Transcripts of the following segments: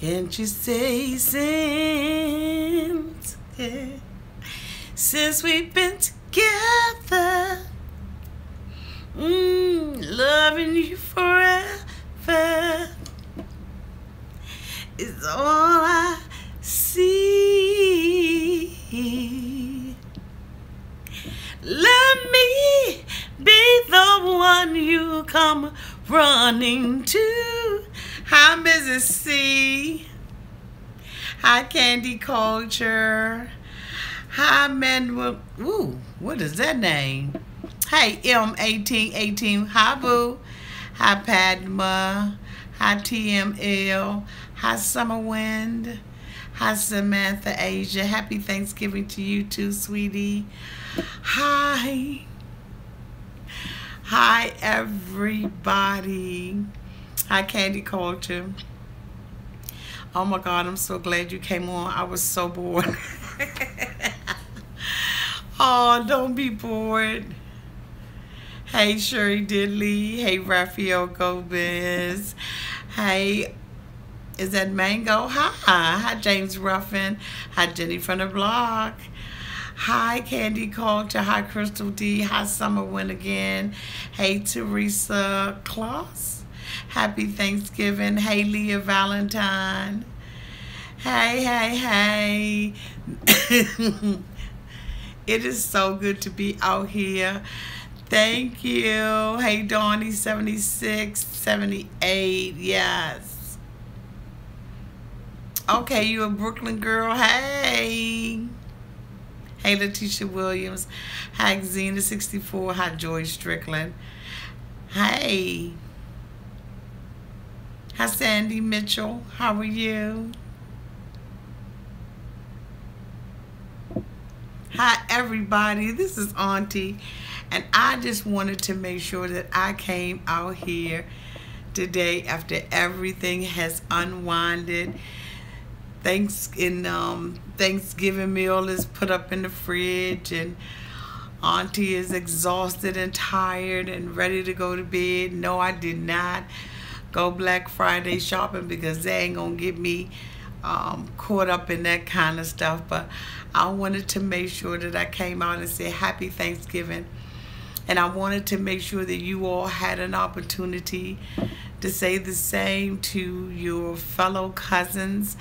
Can't you say since, yeah, since we've been together, loving you forever is all I see. Let me be the one you come running to. Hi, Mrs. C. Hi, Candy Culture. Hi, Manuel. Ooh, what is that name? Hey, M1818. Hi, Boo. Hi, Padma. Hi, TML. Hi, Summer Wind. Hi, Samantha Asia. Happy Thanksgiving to you too, sweetie. Hi. Hi, everybody. Hi, Candy Culture. Oh my God, I'm so glad you came on. I was so bored. Oh, don't be bored. Hey, Sherry Diddley. Hey, Raphael Gomez. Hey, is that Mango? Hi. Hi, James Ruffin. Hi, Jenny from the block. Hi, Candy Culture. Hi, Crystal D. Hi, Summer Win again. Hey, Teresa Kloss. Happy Thanksgiving. Hey, Leah Valentine. Hey, hey, hey. It is so good to be out here. Thank you. Hey, Donnie, 76, 78. Yes. Okay, you a Brooklyn girl. Hey. Hey, Letitia Williams. Hi, Xena 64. Hi, Joy Strickland. Hey. Hi, Sandy Mitchell. How are you? Hi, everybody. This is Auntie. And I just wanted to make sure that I came out here today after everything has unwinded. Thanksgiving meal is put up in the fridge and Auntie is exhausted and tired and ready to go to bed. No, I did not go Black Friday shopping because they ain't gonna get me caught up in that kind of stuff. But I wanted to make sure that I came out and said Happy Thanksgiving. And I wanted to make sure that you all had an opportunity to say the same to your fellow cousins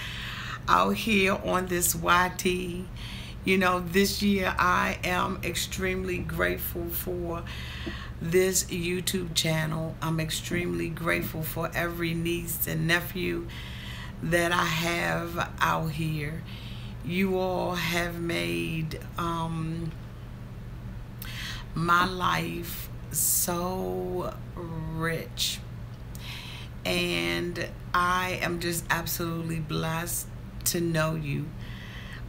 out here on this YT. You know, this year I am extremely grateful for this YouTube channel. I'm extremely grateful for every niece and nephew that I have out here. You all have made my life so rich, and I am just absolutely blessed to know you.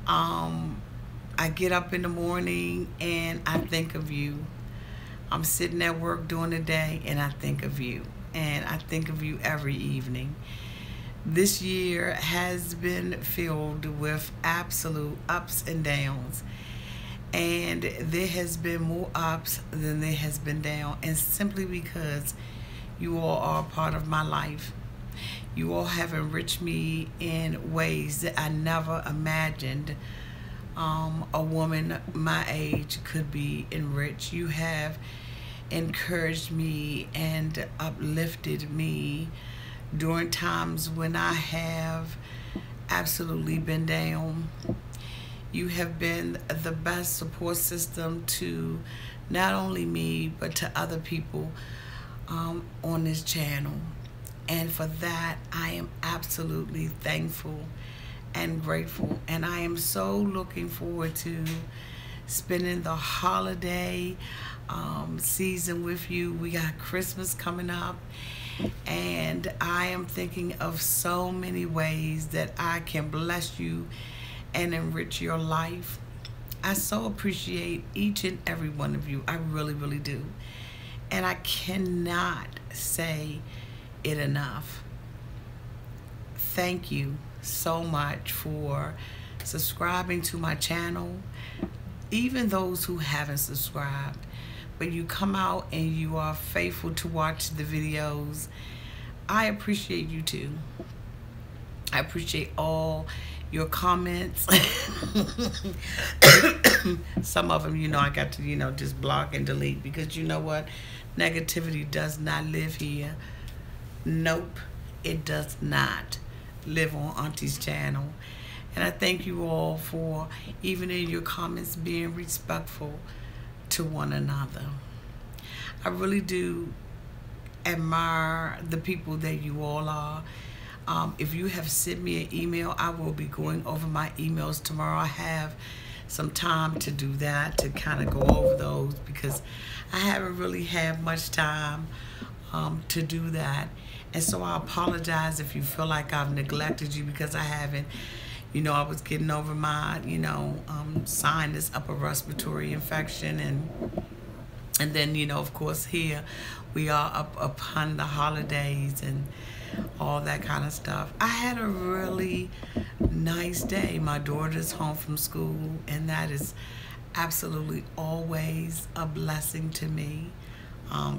I get up in the morning and I think of you. I'm sitting at work during the day and I think of you, and I think of you every evening. This year has been filled with absolute ups and downs, and there has been more ups than there has been down, and simply because you all are a part of my life. You all have enriched me in ways that I never imagined a woman my age could be enriched. You have encouraged me and uplifted me during times when I have absolutely been down. You have been the best support system to not only me, but to other people on this channel. And for that, I am absolutely thankful and grateful. And I am so looking forward to spending the holiday season with you. We got Christmas coming up, and I am thinking of so many ways that I can bless you and enrich your life. I so appreciate each and every one of you. I really, really do. And I cannot say it enough. Thank you so much for subscribing to my channel. Even those who haven't subscribed, but you come out and you are faithful to watch the videos, I appreciate you too. I appreciate all your comments. Some of them, I got to, just block and delete, because you know what? Negativity does not live here. Nope, it does not live on Auntie's channel. And I thank you all for, even in your comments, being respectful to one another. I really do admire the people that you all are. If you have sent me an email, I will be going over my emails tomorrow. I have some time to do that, to kind of go over those, because I haven't really had much time to do that. And so I apologize if you feel like I've neglected you, because I haven't. I was getting over my, sinus, upper respiratory infection, and then, of course, here we are up upon the holidays and all that kind of stuff. I had a really nice day. My daughter's home from school, and that is absolutely always a blessing to me,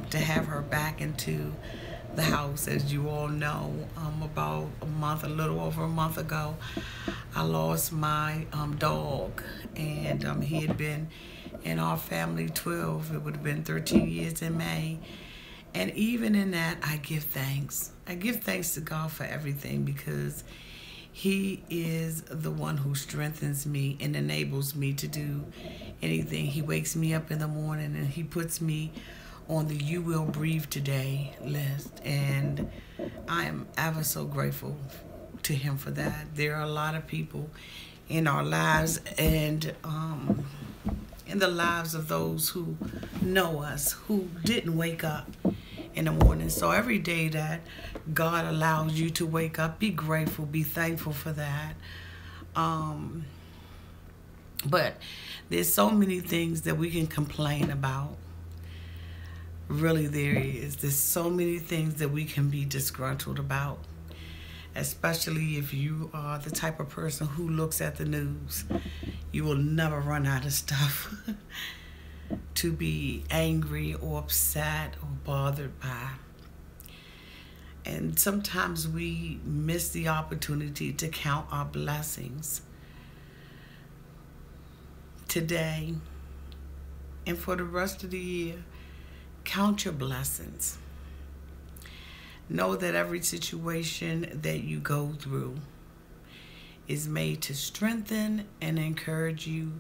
to have her back into the house. As you all know, about a little over a month ago, I lost my dog, and he had been in our family 12, it would have been 13 years in May. And even in that, I give thanks. I give thanks to God for everything, because He is the one who strengthens me and enables me to do anything. He wakes me up in the morning, and He puts me on the You Will Breathe Today list. And I am ever so grateful to Him for that. There are a lot of people in our lives, and in the lives of those who know us, who didn't wake up in the morning. So every day that God allows you to wake up, be grateful, be thankful for that. But there's so many things that we can complain about. Really, there is. There's so many things that we can be disgruntled about, especially if you are the type of person who looks at the news. You will never run out of stuff to be angry or upset or bothered by. And sometimes we miss the opportunity to count our blessings today and for the rest of the year. Count your blessings. Know that every situation that you go through is made to strengthen and encourage you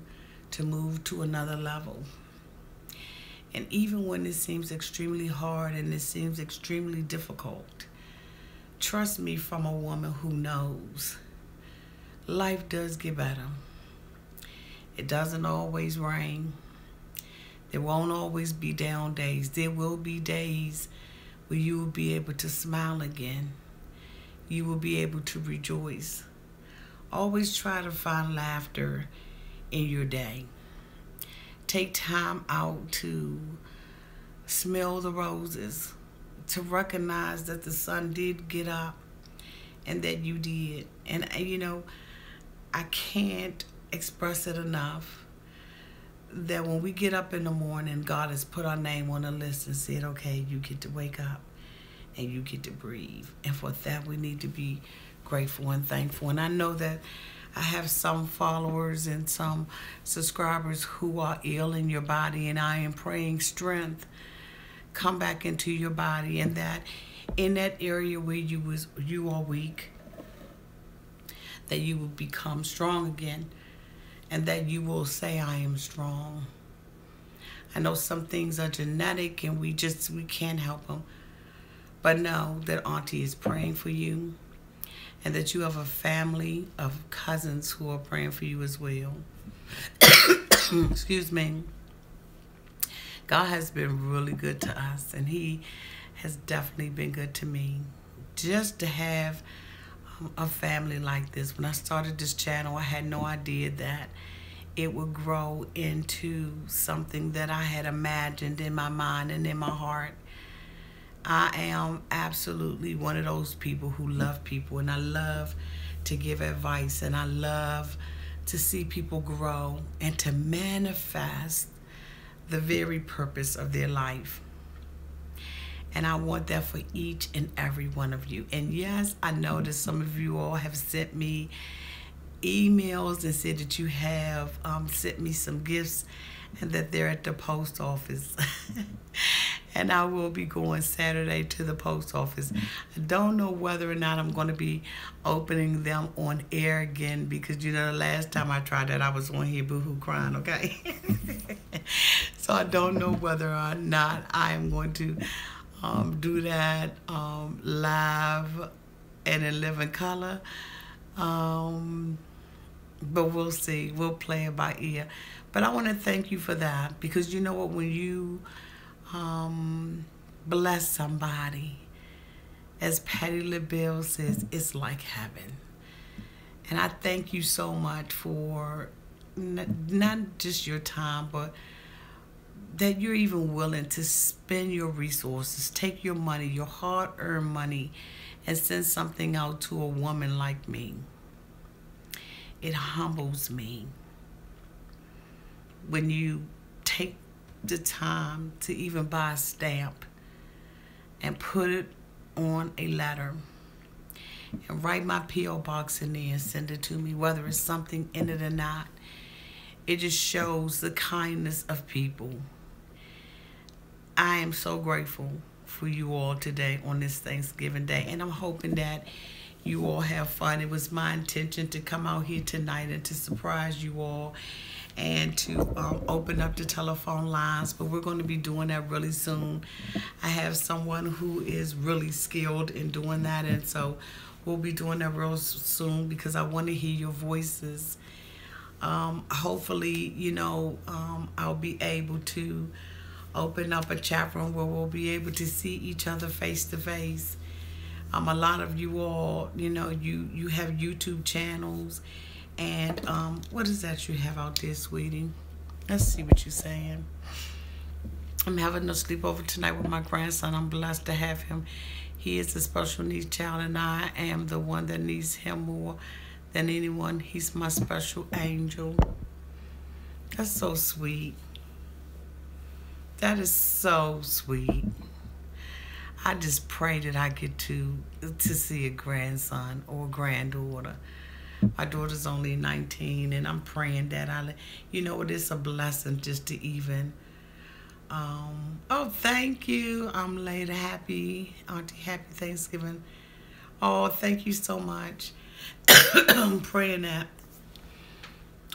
to move to another level. And even when it seems extremely hard and it seems extremely difficult, trust me, from a woman who knows, life does get better. It doesn't always rain. There won't always be down days. There will be days where you will be able to smile again. You will be able to rejoice. Always try to find laughter in your day. Take time out to smell the roses, to recognize that the sun did get up and that you did. And, I can't express it enough that when we get up in the morning, God has put our name on the list and said, okay, you get to wake up and you get to breathe. And for that, we need to be grateful and thankful. And I know that I have some followers and some subscribers who are ill in your body, and I am praying strength come back into your body, and that in that area where you are weak, that you will become strong again, and that you will say, I am strong. I know some things are genetic and we can't help them. But know that Auntie is praying for you, and that you have a family of cousins who are praying for you as well. Excuse me. God has been really good to us, and He has definitely been good to me. Just to have a family like this. When I started this channel, I had no idea that it would grow into something that I had imagined in my mind and in my heart. I am absolutely one of those people who love people, and I love to give advice, and I love to see people grow and to manifest the very purpose of their life. And I want that for each and every one of you. And yes, I know that some of you all have sent me emails and said that you have sent me some gifts and that they're at the post office. And I will be going Saturday to the post office. I don't know whether or not I'm going to be opening them on air again, because you know the last time I tried that I was on here boohoo crying, okay? So I don't know whether or not I am going to do that live and in living color. But we'll see. We'll play it by ear. But I want to thank you for that, because you know what, when you bless somebody, as Patti LaBelle says, it's like heaven. And I thank you so much for not just your time, but that you're even willing to spend your resources, take your money, your hard-earned money, and send something out to a woman like me. It humbles me when you take the time to even buy a stamp and put it on a letter and write my P.O. box in there and send it to me, whether it's something in it or not. It just shows the kindness of people. I am so grateful for you all today on this Thanksgiving Day, and I'm hoping that you all have fun. It was my intention to come out here tonight and to surprise you all and to open up the telephone lines, but we're going to be doing that really soon. I have someone who is really skilled in doing that, and so we'll be doing that real soon, because I want to hear your voices. Hopefully, you know, I'll be able to open up a chat room where we'll be able to see each other face to face. A lot of you all, you know, you have YouTube channels. And what is that you have out there, sweetie? Let's see what you're saying. I'm having a sleepover tonight with my grandson. I'm blessed to have him. He is a special needs child, and I am the one that needs him more than anyone. He's my special angel. That's so sweet. That is so sweet. I just pray that I get to see a grandson or a granddaughter. My daughter's only 19, and I'm praying that you know, it is a blessing just to even, oh, thank you. I'm later. Happy, Auntie, happy Thanksgiving. Oh, thank you so much. I'm praying that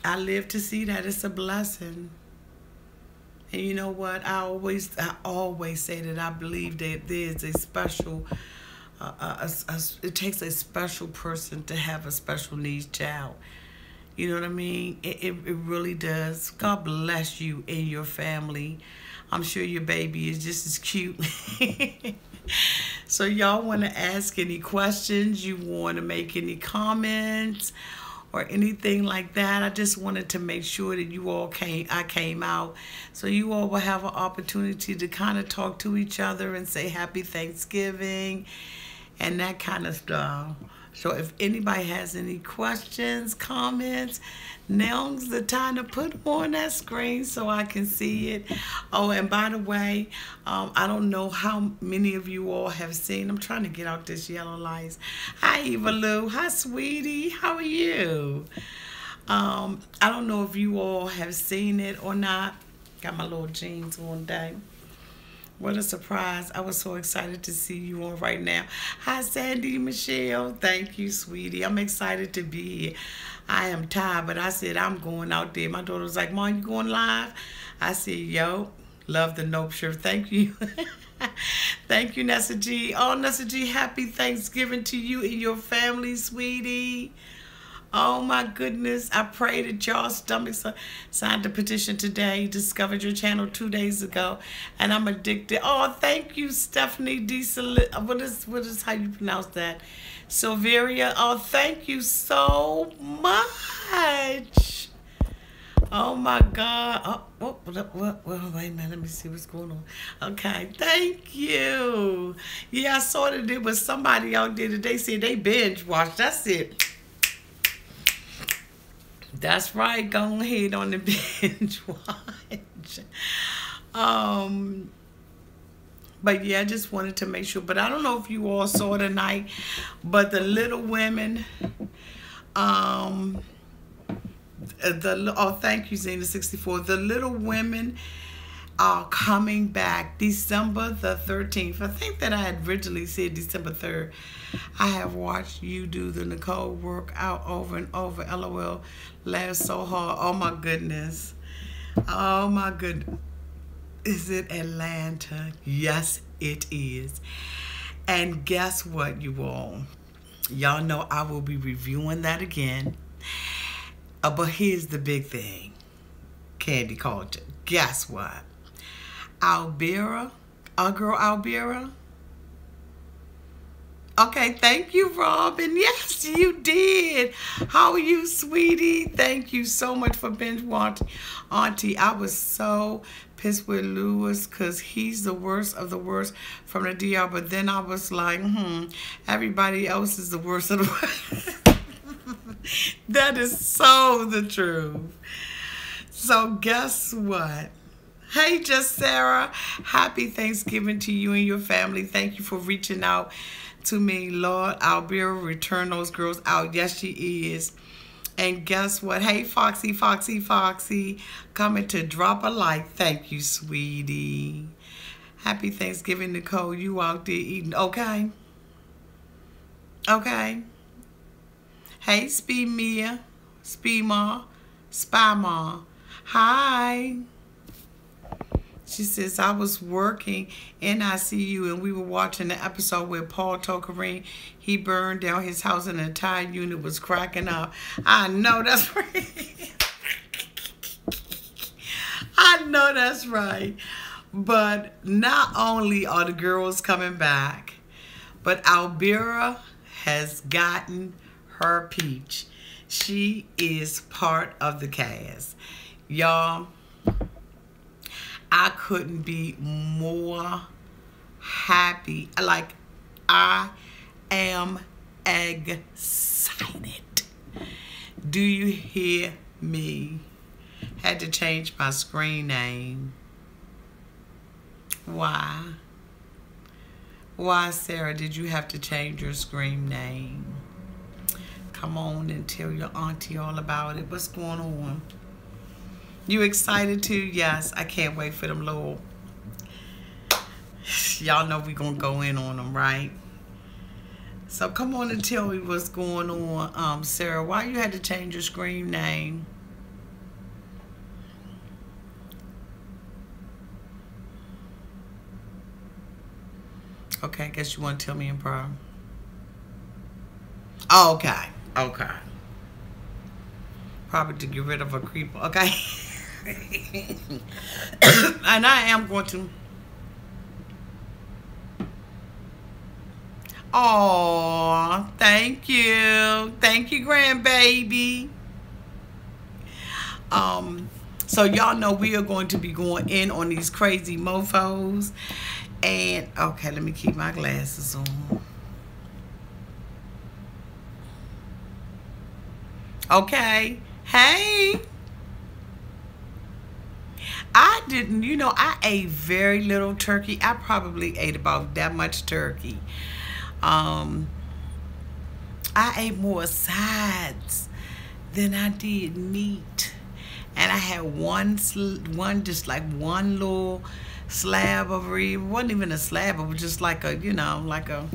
I live to see that. It's a blessing. And you know what? I always say that I believe that there's a special, it takes a special person to have a special needs child. You know what I mean? It really does. God bless you and your family. I'm sure your baby is just as cute. So y'all want to ask any questions? You want to make any comments or anything like that? I just wanted to make sure that you all I came out, so you all will have an opportunity to kind of talk to each other and say Happy Thanksgiving and that kind of stuff. So if anybody has any questions, comments, now's the time to put them on that screen so I can see it. Oh, and by the way, I don't know how many of you all have seen. I'm trying to get out this yellow lights. Hi, Eva Lou. Hi, sweetie. How are you? I don't know if you all have seen it or not. Got my little jeans on today. What a surprise. I was so excited to see you on right now. Hi, Sandy Michelle. Thank you, sweetie. I'm excited to be here. I am tired, but I said I'm going out there. My daughter was like, Mom, you going live? I said, yo, love the Nope shirt. Thank you. Thank you, Nessa G. Oh, Nessa G, happy Thanksgiving to you and your family, sweetie. Oh my goodness, I pray that y'all's stomachs signed the petition today. Discovered your channel 2 days ago, and I'm addicted. Oh, thank you, Stephanie D. What is how you pronounce that? Silveria. Oh, thank you so much. Oh my God. Oh, wait a minute. Let me see what's going on. Okay, thank you. Yeah, I saw that there was somebody out there that they said they binge watched. That's it. That's right. Go ahead on the binge watch. But yeah, I just wanted to make sure. But I don't know if you all saw tonight, but the Little Women, oh, thank you, Zena64. The Little Women are coming back December the 13th. I think that I had originally said December 3rd. I have watched you do the Nicole workout over and over. LOL, laugh so hard. Oh my goodness. Oh my goodness. Is it Atlanta? Yes, it is. And guess what, you all? Y'all know I will be reviewing that again. But here's the big thing. Candy culture. Guess what? Albira, our girl Albira. Okay, thank you, Robin. Yes, you did. How are you, sweetie? Thank you so much for binge watching, Auntie. I was so pissed with Lewis because he's the worst of the worst from the DR. But then I was like, everybody else is the worst of the worst. That is so the truth. So guess what? Hey, Just Sarah. Happy Thanksgiving to you and your family. Thank you for reaching out to me. Lord, Albira, return those girls out. Yes, she is. And guess what? Hey, Foxy, Foxy, Foxy. Coming to drop a like. Thank you, sweetie. Happy Thanksgiving, Nicole. You out there eating. Okay. Okay. Hey, Speed Mia. Speed Ma. Spy Ma. Hi. She says, I was working in ICU and we were watching the episode where Paul told Kareem he burned down his house and the entire unit was cracking up. I know that's right. I know that's right. But not only are the girls coming back, but Albira has gotten her peach. She is part of the cast. Y'all, I couldn't be more happy. Like, I am excited. Do you hear me? Had to change my screen name. Why? Why, Sarah, did you have to change your screen name? Come on and tell your auntie all about it. What's going on? You excited too? Yes, I can't wait for them little. Y'all know we gonna go in on them, right? So come on and tell me what's going on, Sarah. Why you had to change your screen name? Okay, I guess you want to tell me in private. Oh, okay, okay. Probably to get rid of a creeper, okay? And I am going to. Oh, thank you. Thank you, grandbaby. So y'all know we are going to be going in on these crazy mofos. And, okay, let me keep my glasses on. Okay. Hey. I didn't, you know, I ate very little turkey. I probably ate about that much turkey. I ate more sides than I did meat. And I had one just like one little slab of rib. It wasn't even a slab. It was just like a, you know, like a.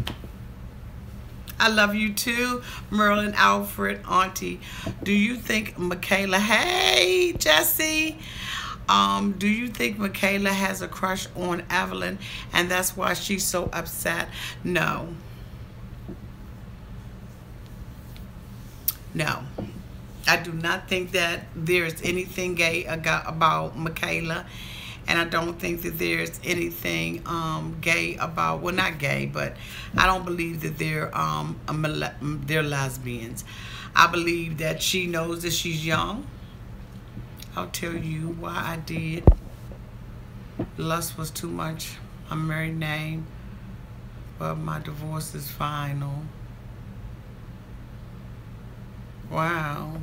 I love you too, Merlin, Alfred, Auntie. Do you think Michaela, hey, Jesse. Do you think Michaela has a crush on Evelyn and that's why she's so upset? No. No. I do not think that there's anything gay about Michaela. And I don't think that there's anything gay about, well, not gay, but I don't believe that they're lesbians. I believe that she knows that she's young. I'll tell you why I did. Lust was too much. My married name, but my divorce is final. Wow.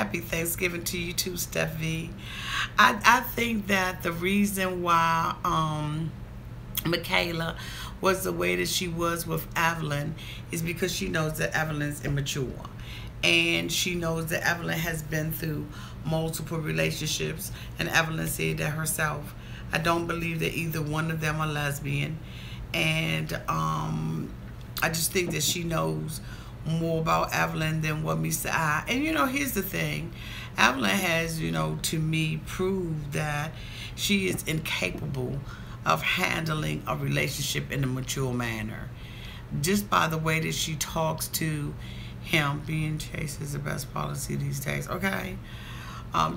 Happy Thanksgiving to you too, Steph V. I think that the reason why Michaela was the way that she was with Evelyn is because she knows that Evelyn's immature. And she knows that Evelyn has been through multiple relationships. And Evelyn said that herself. I don't believe that either one of them are lesbian. And I just think that she knows more about Evelyn than what meets the eye. And here's the thing. Evelyn has, to me, proved that she is incapable of handling a relationship in a mature manner. Just by the way that she talks to him, being chaste is the best policy these days, okay?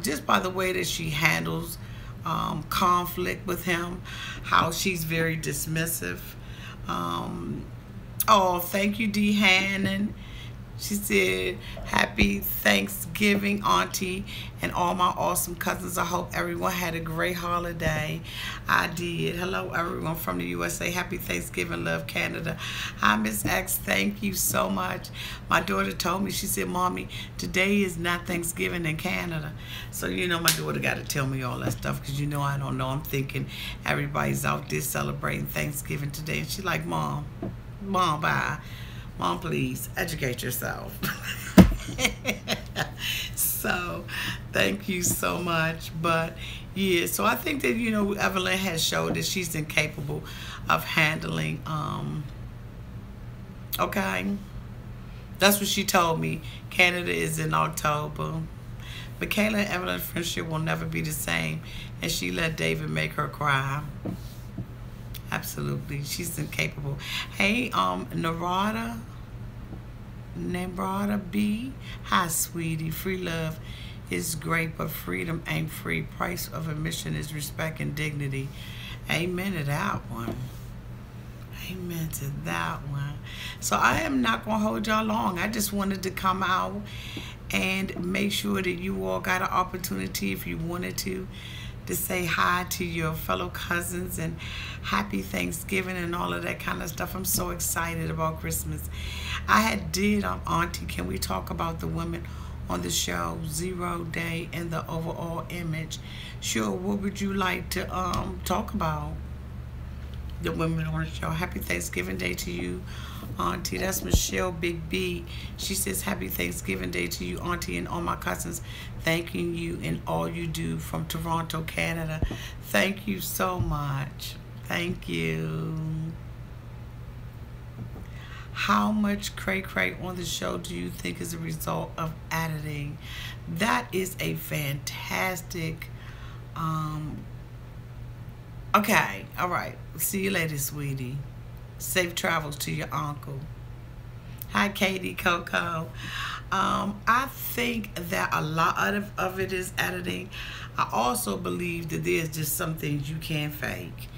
Just by the way that she handles conflict with him, how she's very dismissive. Oh, thank you, D. Hannon. She said, happy Thanksgiving, Auntie, and all my awesome cousins. I hope everyone had a great holiday. I did. Hello, everyone from the USA. Happy Thanksgiving, love, Canada. Hi, Miss X. Thank you so much. My daughter told me, she said, Mommy, today is not Thanksgiving in Canada. So, my daughter got to tell me all that stuff because, I don't know. I'm thinking everybody's out there celebrating Thanksgiving today. And she's like, Mom, bye. Mom, please, educate yourself. So, thank you so much. But, yeah, so I think that, Evelyn has showed that she's incapable of handling, okay? That's what she told me. Canada is in October. But Kayla and Evelyn's friendship will never be the same. And she let David make her cry. Absolutely. She's incapable. Hey, Narada B. Hi, sweetie. Free love is great, but freedom ain't free. Price of admission is respect and dignity. Amen to that one. Amen to that one. So I am not going to hold y'all long. I just wanted to come out and make sure that you all got an opportunity, if you wanted to say hi to your fellow cousins and happy Thanksgiving and all of that kind of stuff. I'm so excited about Christmas. I did Auntie, can we talk about the women on the show, Zero Day and the overall image? Sure, what would you like to talk about? The women on the show. Happy Thanksgiving Day to you, Auntie. That's Michelle Big B. She says, happy Thanksgiving Day to you, Auntie, and all my cousins. Thanking you and all you do from Toronto, Canada. Thank you so much. Thank you. How much cray-cray on the show do you think is a result of editing? That is a fantastic okay, all right. See you later, sweetie. Safe travels to your uncle. Hi, Katie Coco. I think that a lot of it is editing. I also believe that there's just some things you can't fake.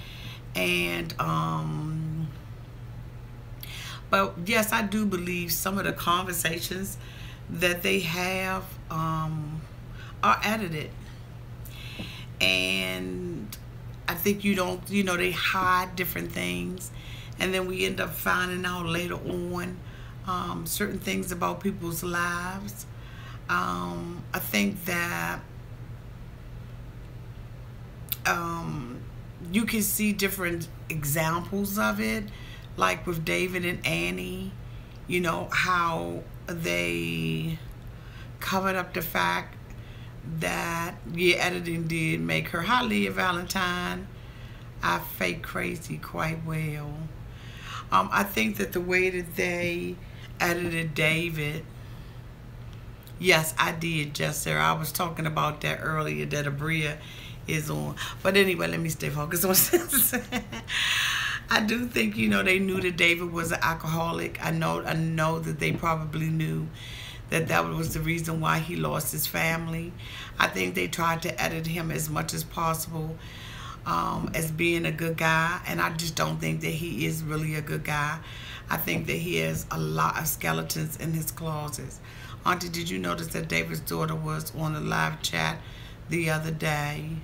And, but yes, I do believe some of the conversations that they have are edited. And I think they hide different things, and then we end up finding out later on certain things about people's lives. I think that you can see different examples of it, like with David and Annie, how they covered up the fact that editing did make her. Hi, Leah Valentine. I fake crazy quite well. I think that the way that they edited David, yes, I did, Jester. I was talking about that earlier, that Abria is on. But anyway, let me stay focused on I do think, they knew that David was an alcoholic. I know that they probably knew that was the reason why he lost his family. I think they tried to edit him as much as possible as being a good guy, and I just don't think that he is really a good guy. I think that he has a lot of skeletons in his closets. Auntie, did you notice that David's daughter was on the live chat the other day?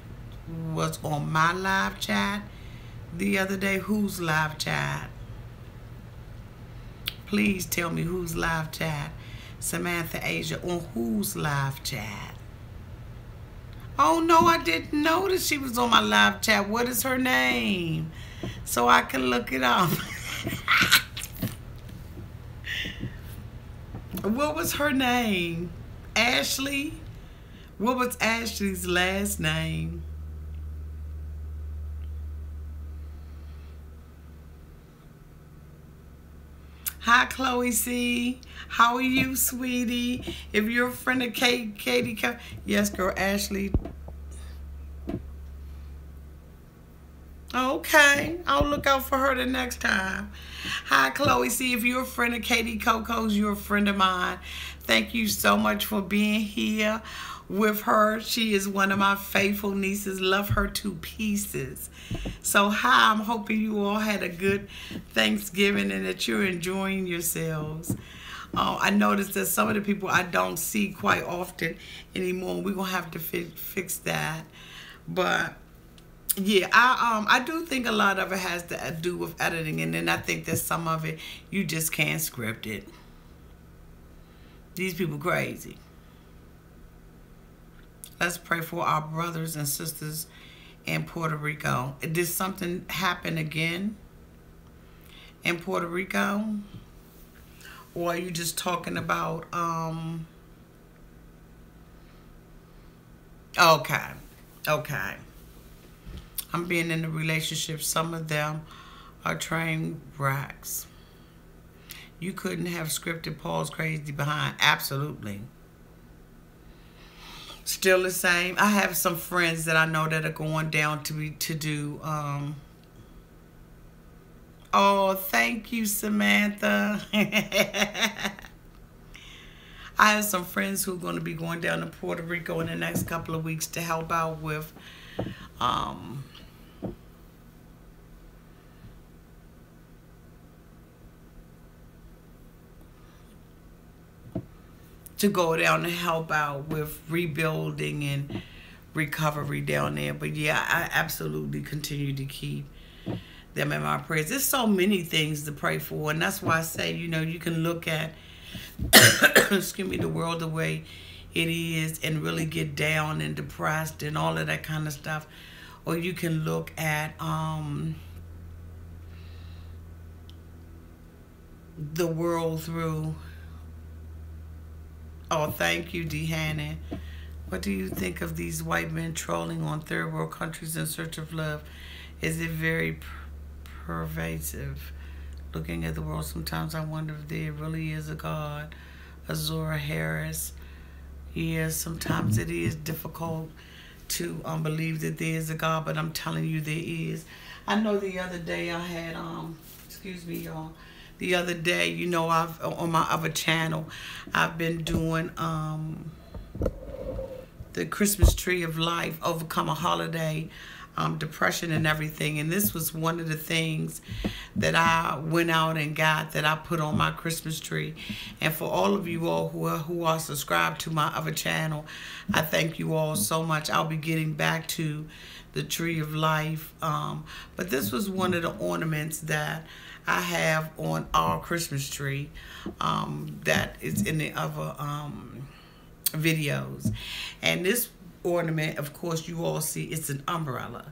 Was on my live chat the other day? Whose live chat? Please tell me whose live chat. Samantha Asia, on whose live chat? Oh no, I didn't know that she was on my live chat. What is her name? So I can look it up. What was her name? Ashley? What was Ashley's last name? Hi, Chloe C. How are you, sweetie? If you're a friend of Katie, yes, girl, Ashley. Okay, I'll look out for her the next time. Hi, Chloe C. If you're a friend of Katie Coco's, you're a friend of mine. Thank you so much for being here with her. She is one of my faithful nieces. Love her to pieces. So, hi, I'm hoping you all had a good Thanksgiving and that you're enjoying yourselves. I noticed that some of the people I don't see quite often anymore. We're going to have to fix that. But yeah, I do think a lot of it has to do with editing, and then I think that some of it you just can't script it. These people crazy. Let's pray for our brothers and sisters in Puerto Rico. Did something happen again in Puerto Rico? Or are you just talking about okay. I'm being in a relationship. Some of them are train wrecks. You couldn't have scripted Paul's crazy behind. Absolutely. Still the same. I have some friends that I know that are going down to do. Oh, thank you, Samantha. I have some friends who are going to be going down to Puerto Rico in the next couple of weeks to help out with to go down and help out with rebuilding and recovery down there. But yeah, I absolutely continue to keep them in my prayers. There's so many things to pray for, and that's why I say, you know, you can look at excuse me, the world the way it is and really get down and depressed and all of that kind of stuff, or you can look at the world through. Oh, thank you, D. Hannon. What do you think of these white men trolling on third world countries in search of love? Is it very pervasive? Looking at the world, sometimes I wonder if there really is a God. Azura Harris. Yes, sometimes it is difficult to believe that there is a God, but I'm telling you there is. I know the other day I had, excuse me, y'all. The other day, you know, I've on my other channel, I've been doing the Christmas Tree of Life, Overcome a Holiday, depression and everything. And this was one of the things that I went out and got that I put on my Christmas tree. And for all of you all who are subscribed to my other channel, I thank you all so much. I'll be getting back to the Tree of Life. But this was one of the ornaments that I have on our Christmas tree that is in the other videos. And this ornament, of course, you all see it's an umbrella.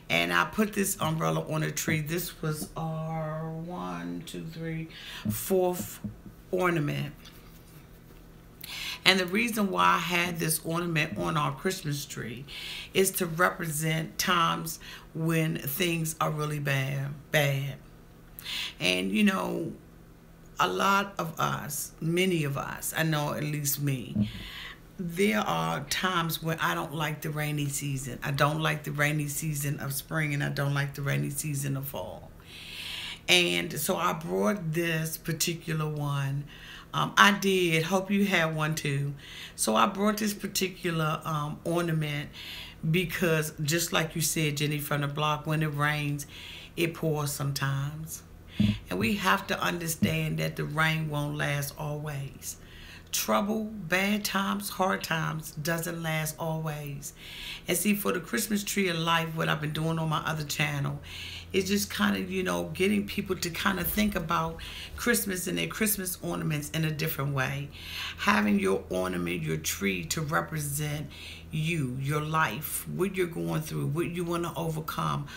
And I put this umbrella on a tree. This was our 4th ornament. And the reason why I had this ornament on our Christmas tree is to represent times when things are really bad. And, you know, a lot of us, many of us, I know at least me, there are times when I don't like the rainy season. I don't like the rainy season of spring, and I don't like the rainy season of fall. And so I brought this particular one. I did. Hope you had one too. So I brought this particular ornament because, just like you said, Jenny from the block, when it rains, it pours sometimes. And we have to understand that the rain won't last always. Trouble, bad times, hard times doesn't last always. And see, for the Christmas Tree of Life, what I've been doing on my other channel is just kind of, getting people to kind of think about Christmas and their Christmas ornaments in a different way. Having your ornament, your tree, to represent you, your life, what you're going through, what you want to overcome,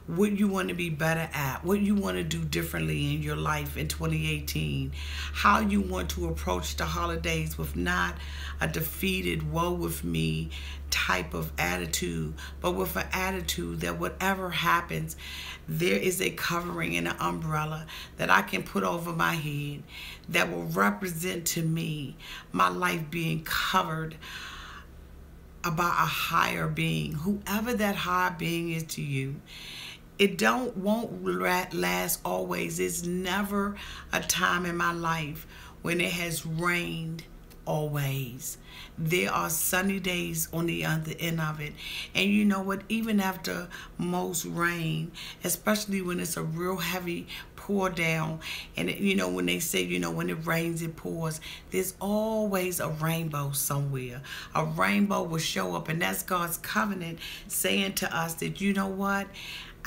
what you want to be better at, what you want to do differently in your life in 2018, how you want to approach the holidays with not a defeated, woe with me type of attitude, but with an attitude that whatever happens, there is a covering and an umbrella that I can put over my head that will represent to me my life being covered about a higher being, whoever that higher being is to you. It won't last always. It's never a time in my life when it has rained always. There are sunny days on the other end of it. And you know what? Even after most rain, especially when it's a real heavy pour down, and when they say, when it rains, it pours, there's always a rainbow somewhere. A rainbow will show up, and that's God's covenant saying to us that, you know what?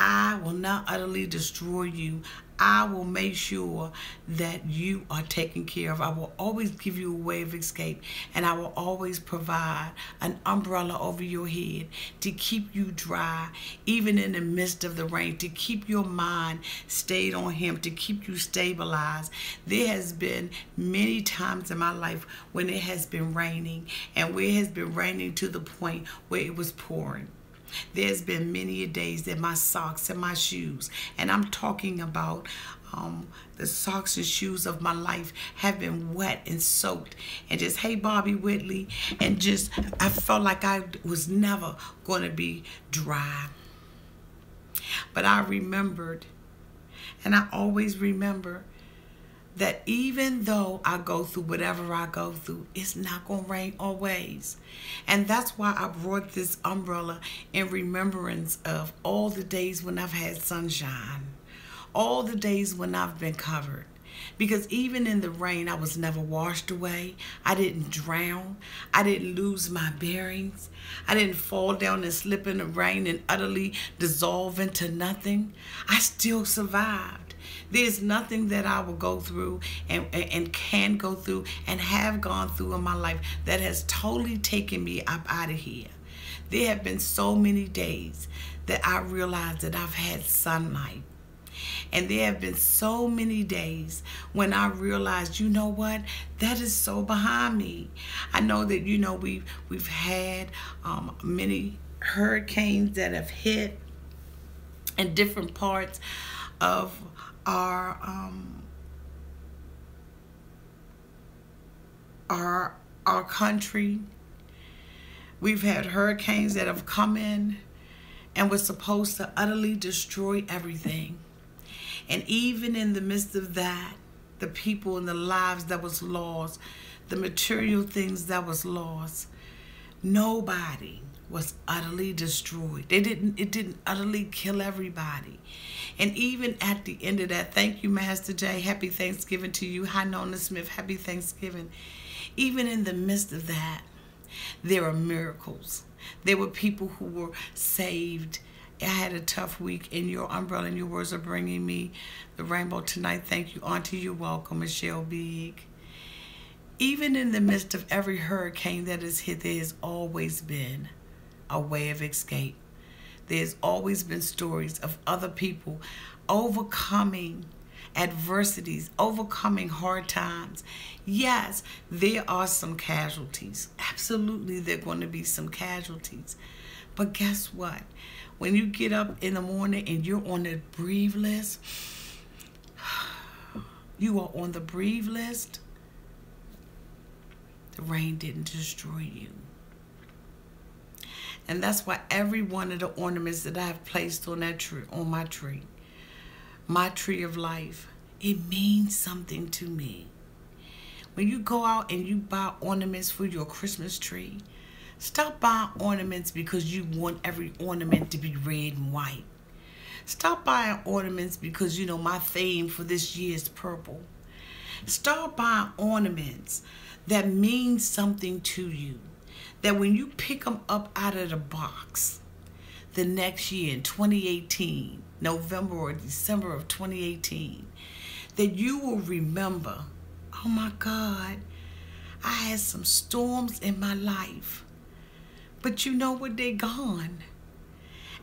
I will not utterly destroy you. I will make sure that you are taken care of. I will always give you a way of escape, and I will always provide an umbrella over your head to keep you dry, even in the midst of the rain, to keep your mind stayed on Him, to keep you stabilized. There has been many times in my life when it has been raining, and where it has been raining to the point where it was pouring. There's been many days that my socks and my shoes, and I'm talking about the socks and shoes of my life, have been wet and soaked, and just, hey, Bobby Whitley, and just, I felt like I was never going to be dry. But I remembered, and I always remember, that even though I go through whatever I go through, it's not going to rain always. And that's why I brought this umbrella in remembrance of all the days when I've had sunshine, all the days when I've been covered. Because even in the rain, I was never washed away. I didn't drown. I didn't lose my bearings. I didn't fall down and slip in the rain and utterly dissolve into nothing. I still survived. There's nothing that I will go through and can go through and have gone through in my life that has totally taken me up out of here. There have been so many days that I realized that I've had sunlight. And there have been so many days when I realized, you know what, that is so behind me. I know that, we've had many hurricanes that have hit in different parts of our country. We've had hurricanes that have come in and were supposed to utterly destroy everything. And even in the midst of that, the people and the lives that was lost, the material things that was lost, nobody was utterly destroyed. It didn't utterly kill everybody. And even at the end of that, thank you, Master J. Happy Thanksgiving to you. Hi, Nona Smith. Happy Thanksgiving. Even in the midst of that, there are miracles. There were people who were saved. I had a tough week, and your umbrella and your words are bringing me the rainbow tonight. Thank you, Auntie. You're welcome, Michelle Big. Even in the midst of every hurricane that has hit, there has always been a way of escape. There's always been stories of other people overcoming adversities, overcoming hard times. Yes, there are some casualties. Absolutely, there are going to be some casualties. But guess what? When you get up in the morning and you're on the breathe list, you are on the breathe list, the rain didn't destroy you. And that's why every one of the ornaments that I have placed on that tree, on my tree of life, it means something to me. When you go out and you buy ornaments for your Christmas tree, stop buying ornaments because you want every ornament to be red and white. Stop buying ornaments because, my theme for this year is purple. Start buying ornaments that means something to you, that when you pick them up out of the box the next year in 2018, November or December of 2018, that you will remember, oh my God, I had some storms in my life, but you know what, they're gone.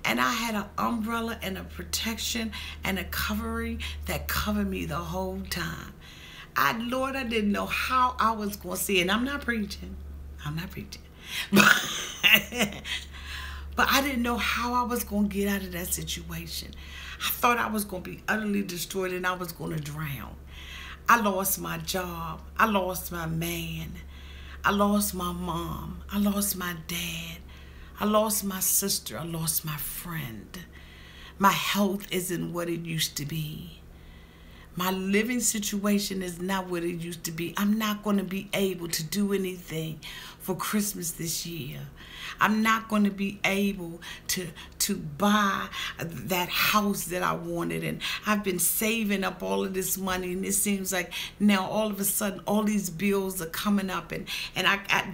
And I had an umbrella and a protection and a covering that covered me the whole time. Lord, I didn't know how I was going to see it. And I'm not preaching. But I didn't know how I was going to get out of that situation. I thought I was going to be utterly destroyed and I was going to drown. I lost my job. I lost my man. I lost my mom. I lost my dad. I lost my sister. I lost my friend. My health isn't what it used to be. My living situation is not what it used to be. I'm not going to be able to do anything for Christmas this year. I'm not going to be able to buy that house that I wanted. And I've been saving up all of this money, and it seems like now all of a sudden all these bills are coming up, and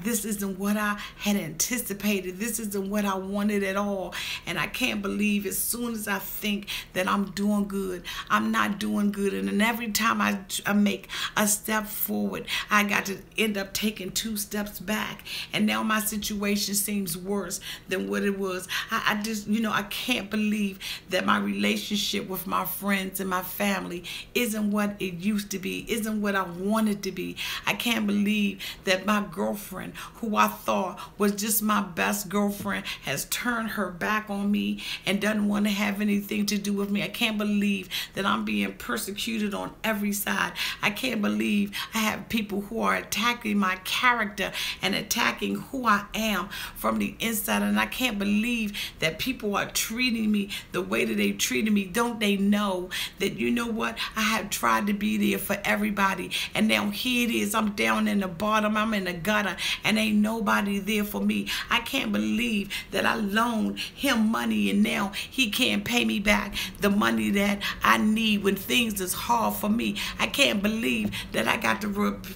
this isn't what I had anticipated. This isn't what I wanted at all. And I can't believe as soon as I think that I'm doing good, I'm not doing good. And then every time I make a step forward, I got to end up taking 2 steps back. And now my situation seems worse than what it was. I just, I can't believe that my relationship with my friends and my family isn't what it used to be, isn't what I wanted to be. I can't believe that my girlfriend, who I thought was just my best girlfriend, has turned her back on me and doesn't want to have anything to do with me. I can't believe that I'm being persecuted on every side. I can't believe I have people who are attacking my character and attacking who I am from the inside. And I can't believe that people are treating me the way that they treated me. Don't they know that, you know what, I have tried to be there for everybody, and now here it is, I'm down in the bottom, I'm in the gutter, and ain't nobody there for me. I can't believe that I loaned him money and now he can't pay me back the money that I need when things is hard for me. I can't believe that I got to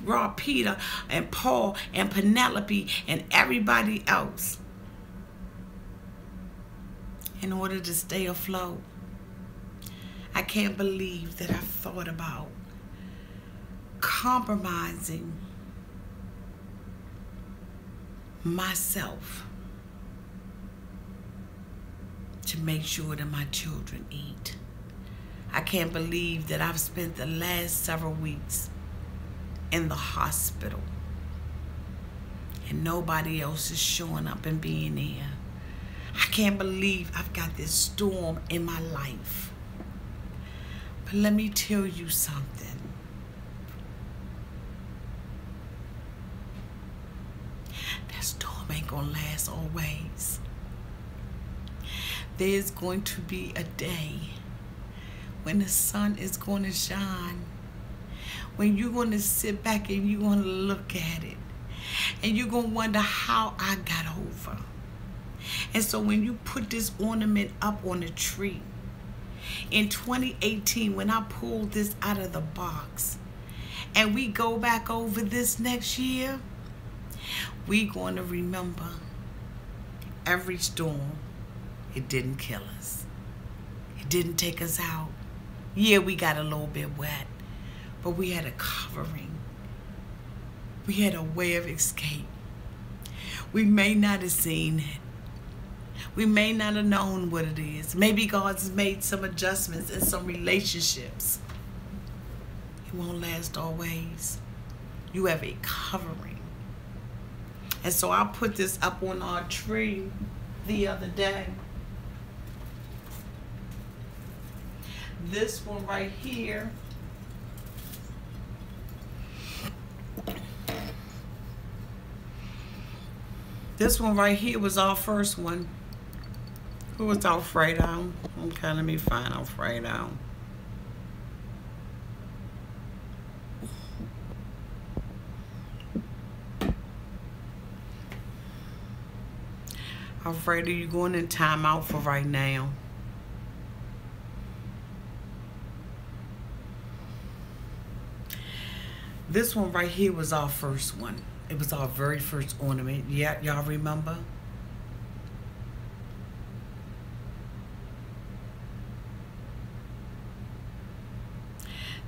rob Peter and Paul and Penelope and everybody else in order to stay afloat. I can't believe that I thought about compromising myself to make sure that my children eat. I can't believe that I've spent the last several weeks in the hospital and nobody else is showing up and being there. I can't believe I've got this storm in my life. But let me tell you something. That storm ain't gonna last always. There's going to be a day when the sun is going to shine, when you're going to sit back and you're going to look at it, and you're going to wonder how I got over. And so when you put this ornament up on the tree, in 2018, when I pulled this out of the box, and we go back over this next year, we're going to remember every storm. It didn't kill us. It didn't take us out. Yeah, we got a little bit wet, but we had a covering. We had a way of escape. We may not have seen it. We may not have known what it is. Maybe God's made some adjustments in some relationships. It won't last always. You have a covering. And so I put this up on our tree the other day. This one right here . This one right here was our first one. Who was Alfredo? Okay, let me find Alfredo. Alfredo, you're going in timeout for right now. This one right here was our first one. It was our very first ornament. Yeah, y'all remember?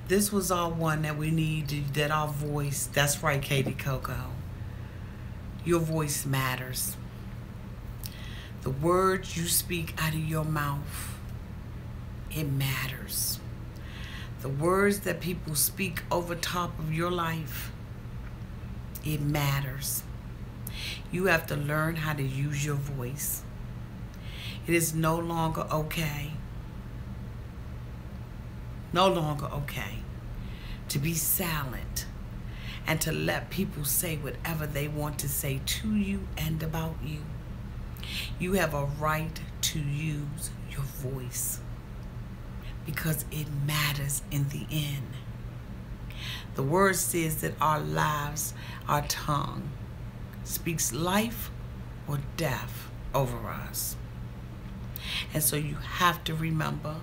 This was our one that we needed, that our voice, that's right, Katie Coco. Your voice matters. The words you speak out of your mouth, it matters. The words that people speak over top of your life, it matters. You have to learn how to use your voice. It is no longer okay. No longer okay to be silent and to let people say whatever they want to say to you and about you. You have a right to use your voice because it matters in the end. The word says that our lives, our tongue, speaks life or death over us. And so you have to remember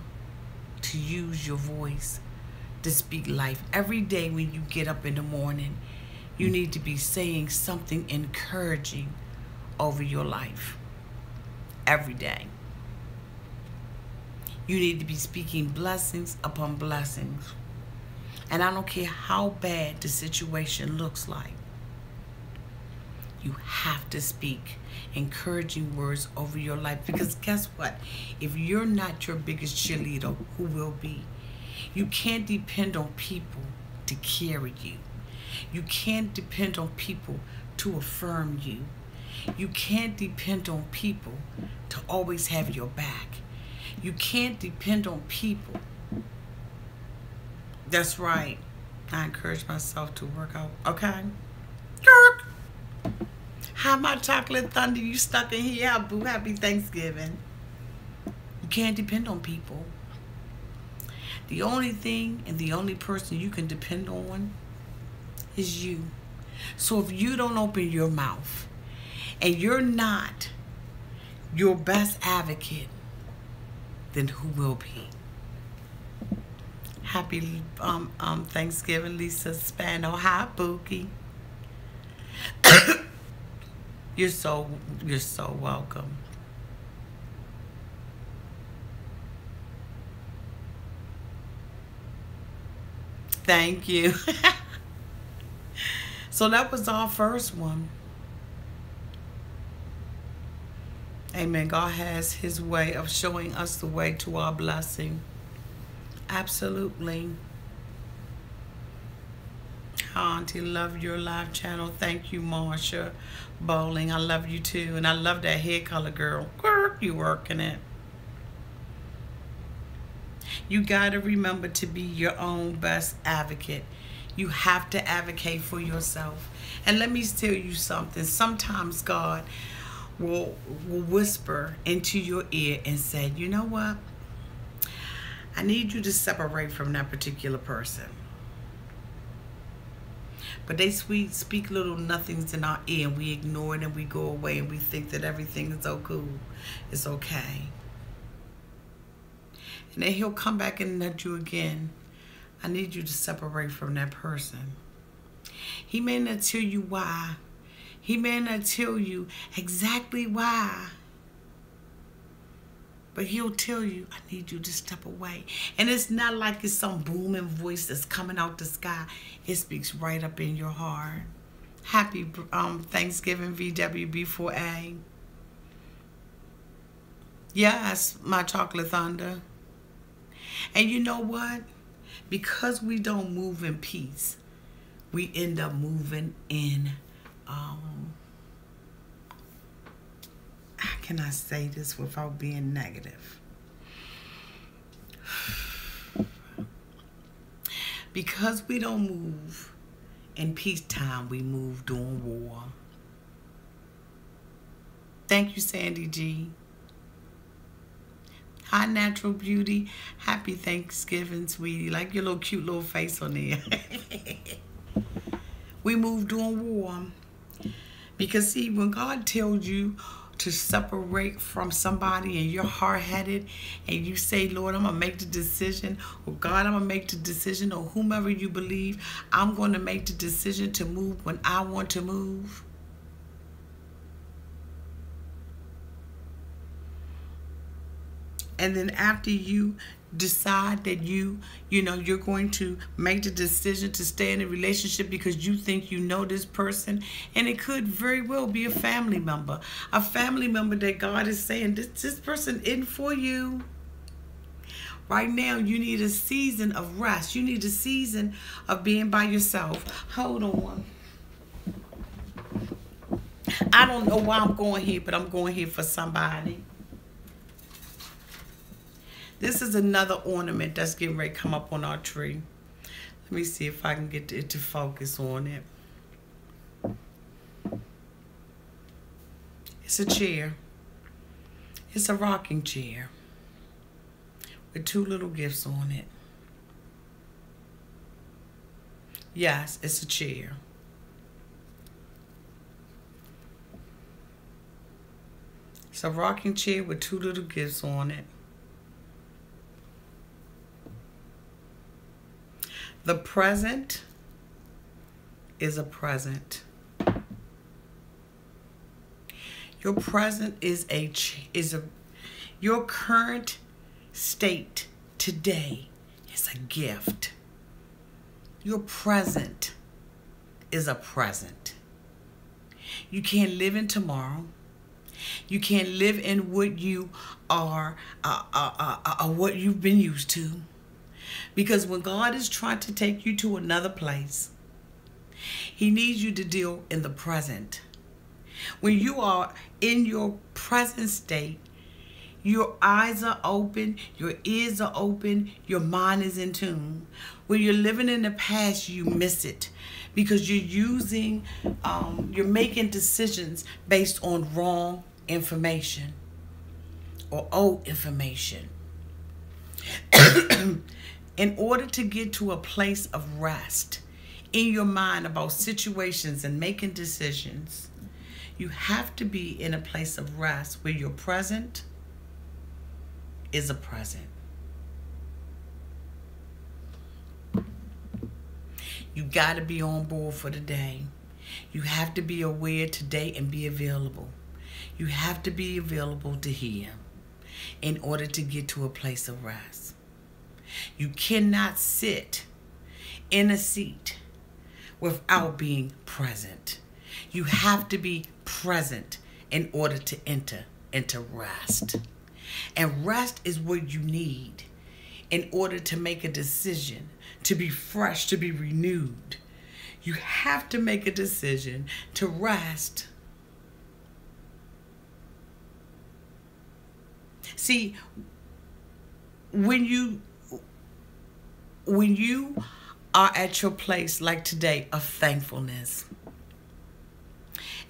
to use your voice to speak life. Every day when you get up in the morning, you need to be saying something encouraging over your life. Every day. You need to be speaking blessings upon blessings. And I don't care how bad the situation looks like. You have to speak encouraging words over your life. Because guess what? If you're not your biggest cheerleader, who will be? You can't depend on people to carry you. You can't depend on people to affirm you. You can't depend on people to always have your back. You can't depend on people. That's right. I encourage myself to work out. Okay? Kirk! Hi, my chocolate thunder. You stuck in here, boo. Happy Thanksgiving. You can't depend on people. The only thing and the only person you can depend on is you. So if you don't open your mouth and you're not your best advocate, then who will be? Happy Thanksgiving, Lisa Spano. Hi, Bookie. You're so welcome. Thank you. So that was our first one. Amen. God has his way of showing us the way to our blessing. Absolutely. Auntie, love your live channel. Thank you, Marsha Bowling. I love you too. And I love that hair color, girl. You working it. You got to remember to be your own best advocate. You have to advocate for yourself. And let me tell you something. Sometimes God will whisper into your ear and say, you know what? I need you to separate from that particular person. But they speak little nothings in our ear, and we ignore it and we go away and we think that everything is so cool. It's okay. And then he'll come back and nudge you again. I need you to separate from that person. He may not tell you why. He may not tell you exactly why. But he'll tell you, I need you to step away. And it's not like it's some booming voice that's coming out the sky. It speaks right up in your heart. Happy Thanksgiving, VWB4A. Yes, my chocolate thunder. And you know what? Because we don't move in peace, we end up moving in, how can I say this without being negative? Because we don't move in peacetime, we move during war. Thank you, Sandy G. Hi, Natural Beauty. Happy Thanksgiving, sweetie. Like your little cute little face on there. We move during war. Because see, when God tells you to to separate from somebody and you're hard-headed and you say, Lord, I'm going to make the decision, or God, I'm going to make the decision, or whomever you believe, I'm going to make the decision to move when I want to move. And then after you decide that you're going to make the decision to stay in a relationship because you think you know this person, and it could very well be a family member that God is saying, this person isn't for you. Right now, you need a season of rest. You need a season of being by yourself. Hold on. I don't know why I'm going here, but I'm going here for somebody. This is another ornament that's getting ready to come up on our tree. Let me see if I can get it to focus on it. It's a chair. It's a rocking chair with 2 little gifts on it. Yes, it's a chair. It's a rocking chair with 2 little gifts on it. The present is a present. Your present is your current state today is a gift. Your present is a present. You can't live in tomorrow. You can't live in what you are, what you've been used to. Because when God is trying to take you to another place, He needs you to deal in the present. When you are in your present state, your eyes are open, your ears are open, your mind is in tune. When you're living in the past, you miss it because you're making decisions based on wrong information or old information. In order to get to a place of rest in your mind about situations and making decisions, you have to be in a place of rest where your present is a present. You got to be on board for the day. You have to be aware today and be available. You have to be available to hear in order to get to a place of rest. You cannot sit in a seat without being present. You have to be present in order to enter into rest. And rest is what you need in order to make a decision, to be fresh, to be renewed. You have to make a decision to rest. See, when you are at your place like today of thankfulness,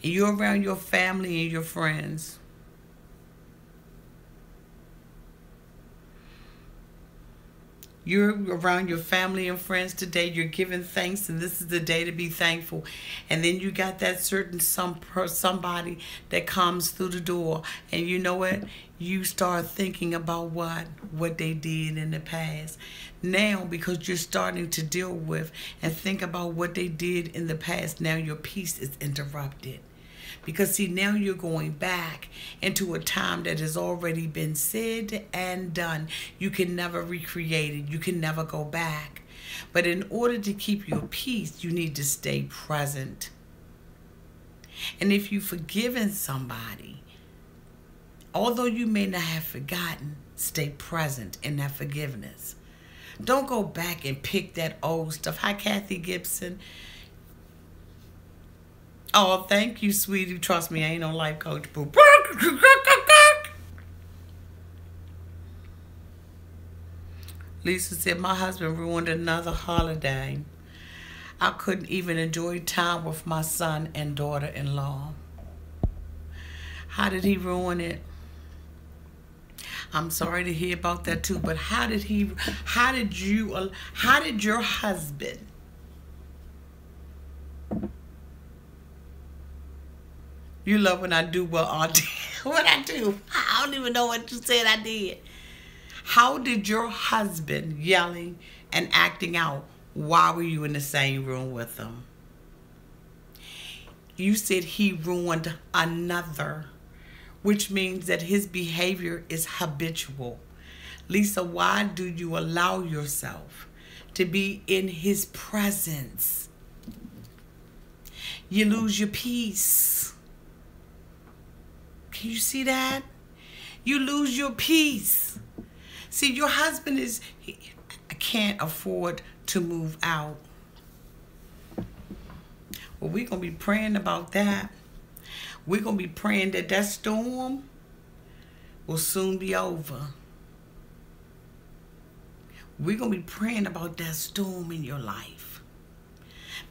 and you're around your family and your friends, you're around your family and friends today, you're giving thanks, and this is the day to be thankful. And then you got that certain somebody that comes through the door, and you know what? You start thinking about what they did in the past. Now, because you're starting to deal with and think about what they did in the past, now your peace is interrupted. Because see, now you're going back into a time that has already been said and done. You can never recreate it. You can never go back. But in order to keep your peace, you need to stay present. And if you've forgiven somebody, although you may not have forgotten, stay present in that forgiveness. Don't go back and pick that old stuff. Hi, Kathy Gibson. Oh, thank you, sweetie. Trust me, I ain't no life coach. Boo. Lisa said, my husband ruined another holiday. I couldn't even enjoy time with my son and daughter-in-law. How did he ruin it? I'm sorry to hear about that too, but how did your husband you love when I do well, Auntie. What I do? I don't even know what you said I did. How did your husband yelling and acting out? Why were you in the same room with him? You said he ruined another, which means that his behavior is habitual. Lisa, why do you allow yourself to be in his presence? You lose your peace. Can you see that? You lose your peace. See, your husband can't afford to move out. Well, we're going to be praying about that. We're going to be praying that that storm will soon be over. We're going to be praying about that storm in your life.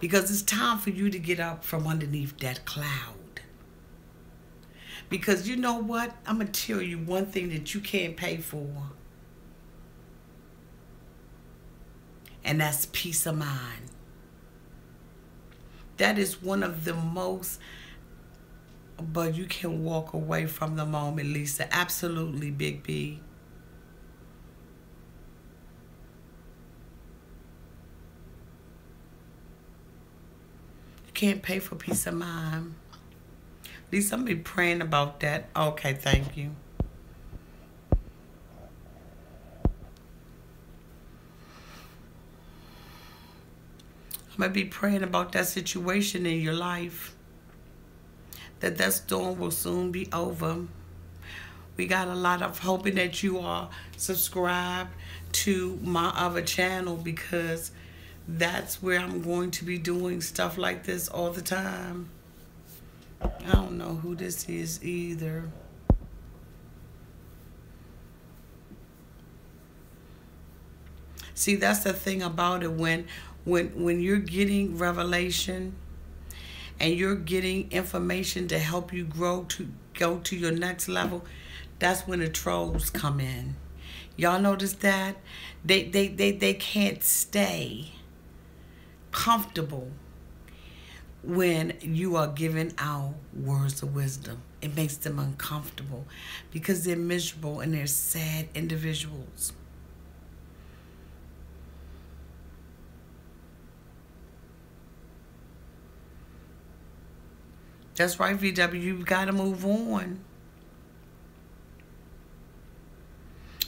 Because it's time for you to get up from underneath that cloud. Because you know what? I'm going to tell you one thing that you can't pay for. And that's peace of mind. That is one of the most, but you can walk away from the moment, Lisa. Absolutely, Big B. You can't pay for peace of mind. Lisa, I'm going to be praying about that. Okay, thank you. I'm going to be praying about that situation in your life. That storm will soon be over. We got a lot of hoping that you are subscribed to my other channel, because that's where I'm going to be doing stuff like this all the time. I don't know who this is either. See, that's the thing about it. When you're getting revelation and you're getting information to help you go to your next level, that's when the trolls come in. Y'all notice that? They can't stay comfortable when you are giving out words of wisdom. It makes them uncomfortable because they're miserable and they're sad individuals. That's right, VW. You've got to move on.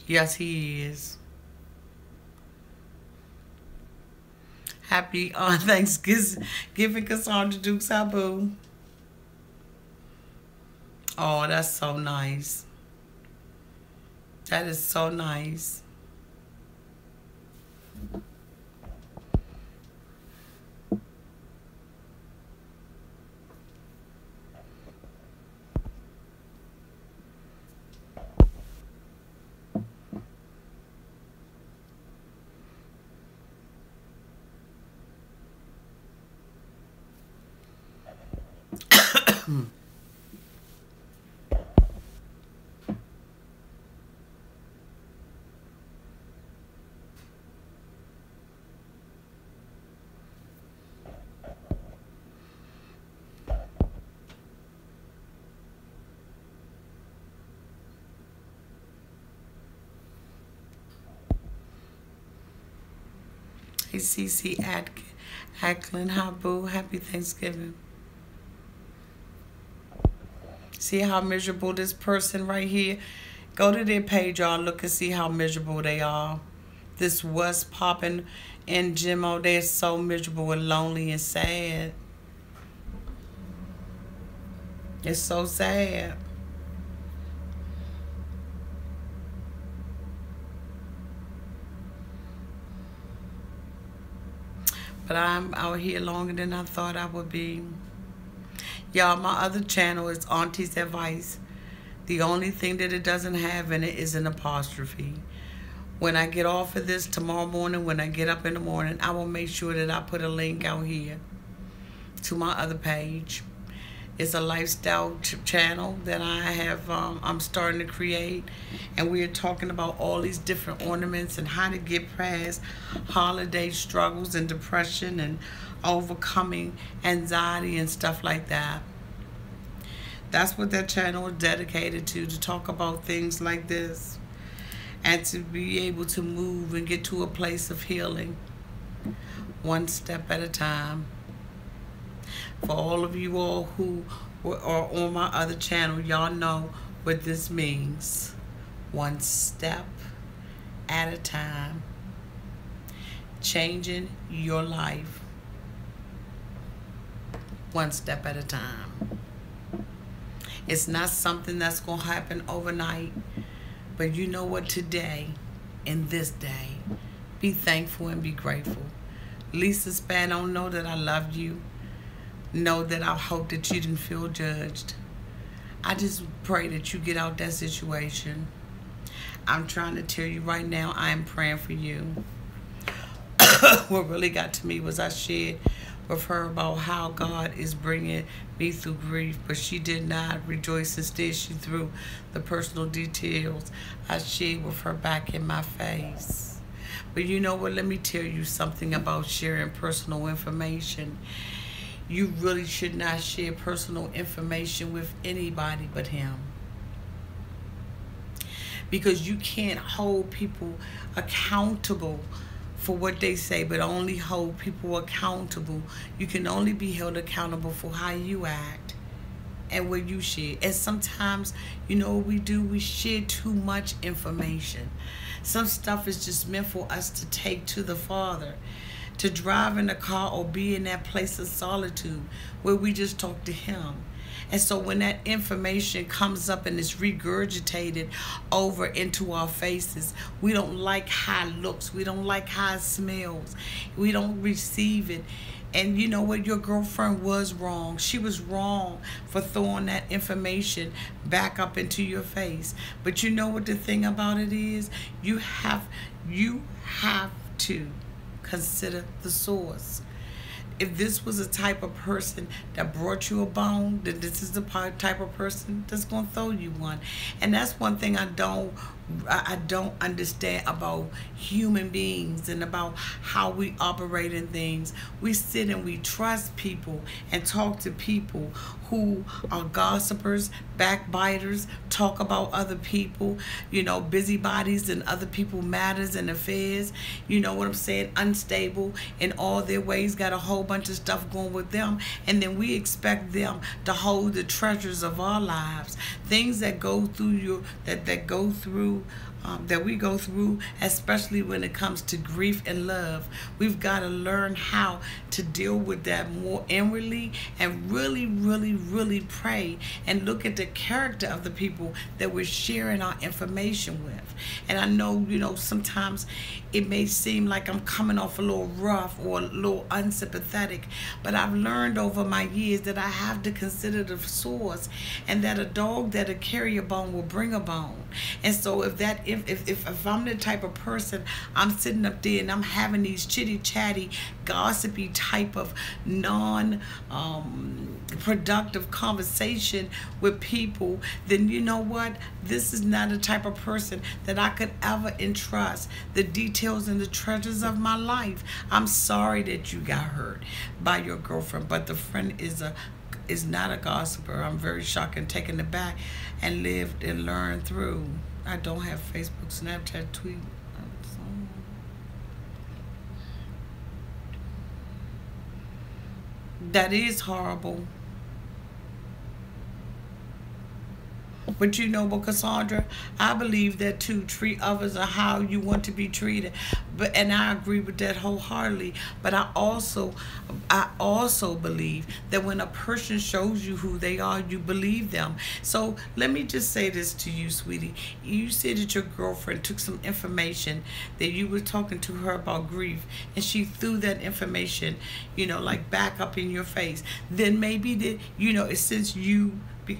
Yes, he is. Happy Thanksgiving, Cassandra Duke Sabu. Oh, that's so nice. That is so nice. Hey, CC Acklin, hi boo, happy Thanksgiving. See how miserable this person right here? Go to their page, y'all. Look and see how miserable they are. This What's Poppin' and Jimmo, they're so miserable and lonely and sad. It's so sad. But I'm out here longer than I thought I would be. Y'all, my other channel is Auntie's Advice. The only thing that it doesn't have in it is an apostrophe. When I get off of this tomorrow morning, when I get up in the morning, I will make sure that I put a link out here to my other page. It's a lifestyle channel that I have, I'm starting to create. And we are talking about all these different ornaments and how to get past holiday struggles and depression and overcoming anxiety and stuff like that. That's what that channel is dedicated to talk about things like this and to be able to move and get to a place of healing one step at a time. For all of you all who are on my other channel, y'all know what this means. One step at a time. Changing your life one step at a time. It's not something that's going to happen overnight. But you know what? Today, in this day, be thankful and be grateful. Lisa Spano, know that I love you. Know that I hope that you didn't feel judged. I just pray that you get out that situation. I'm trying to tell you right now, I am praying for you. What really got to me was I shared with her about how God is bringing me through grief, but she did not rejoice. Instead, she threw the personal details I shared with her back in my face. But you know what? Let me tell you something about sharing personal information. You really should not share personal information with anybody but him. Because you can't hold people accountable for what they say, but only hold people accountable. You can only be held accountable for how you act and what you share. And sometimes, you know what we do? We share too much information. Some stuff is just meant for us to take to the Father, to drive in the car or be in that place of solitude where we just talk to him. And so when that information comes up and is regurgitated over into our faces, we don't like how it looks. We don't like how it smells. We don't receive it. And you know what? Your girlfriend was wrong. She was wrong for throwing that information back up into your face. But you know what the thing about it is? You have to consider the source. If this was a type of person that brought you a bone, then this is the type of person that's going to throw you one. And that's one thing I don't understand about human beings and about how we operate in things. We sit and we trust people and talk to people who are gossipers, backbiters, talk about other people, you know, busybodies in other people's matters and affairs. You know what I'm saying? Unstable in all their ways, got a whole bunch of stuff going with them. And then we expect them to hold the treasures of our lives. Things that go through that we go through, especially when it comes to grief and love. We've got to learn how to deal with that more inwardly and really, really, really pray and look at the character of the people that we're sharing our information with. And I know, you know, sometimes it may seem like I'm coming off a little rough or a little unsympathetic, but I've learned over my years that I have to consider the source, and that a dog that'll carry a bone will bring a bone. And so if I'm the type of person, I'm sitting up there and I'm having these chitty chatty, gossipy type of non-productive conversation with people, then you know what? This is not the type of person that I could ever entrust the details and the treasures of my life. I'm sorry that you got hurt by your girlfriend, but the friend is not a gossiper. I'm very shocked and taken aback and lived and learned through. I don't have Facebook, Snapchat, tweet. That is horrible. But you know what, Cassandra, I believe that too. Treat others or how you want to be treated. And I agree with that wholeheartedly. But I also believe that when a person shows you who they are, you believe them. So let me just say this to you, sweetie. You said that your girlfriend took some information that you were talking to her about grief, and she threw that information, you know, like back up in your face. Then maybe that, you know, since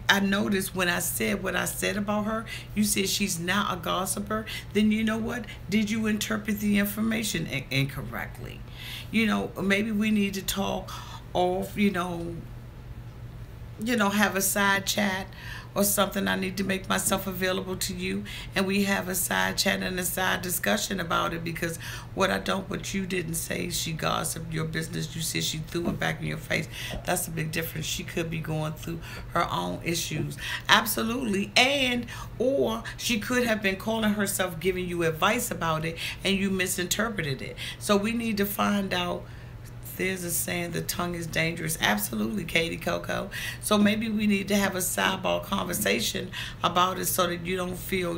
I noticed when I said what I said about her, you said she's not a gossiper. Then you know what? Did you interpret the information incorrectly? You know, maybe we need to talk off, you know, have a side chat or something. I need to make myself available to you, and we have a side chat and a side discussion about it, because what you didn't say, she gossiped your business. You said she threw it back in your face. That's a big difference. She could be going through her own issues. Absolutely. And, or she could have been calling herself giving you advice about it, and you misinterpreted it. So we need to find out. There's a saying, the tongue is dangerous. Absolutely, Katie Coco. So maybe we need to have a sidebar conversation about it, so that you don't feel,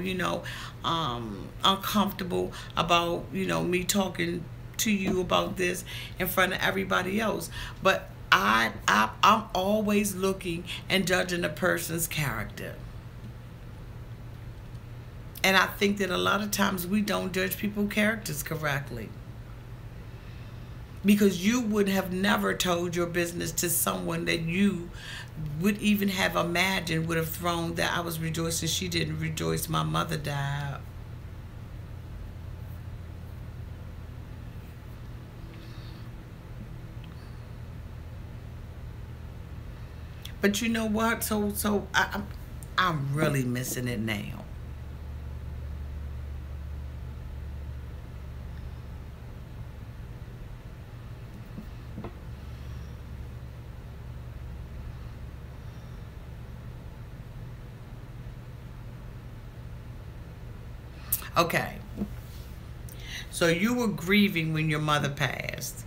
uncomfortable about, me talking to you about this in front of everybody else. But I'm always looking and judging a person's character. And I think that a lot of times we don't judge people's characters correctly. Because you would have never told your business to someone that you would even have imagined would have thrown that I was rejoicing. She didn't rejoice. My mother died. But you know what? So I'm really missing it now. Okay. So you were grieving when your mother passed.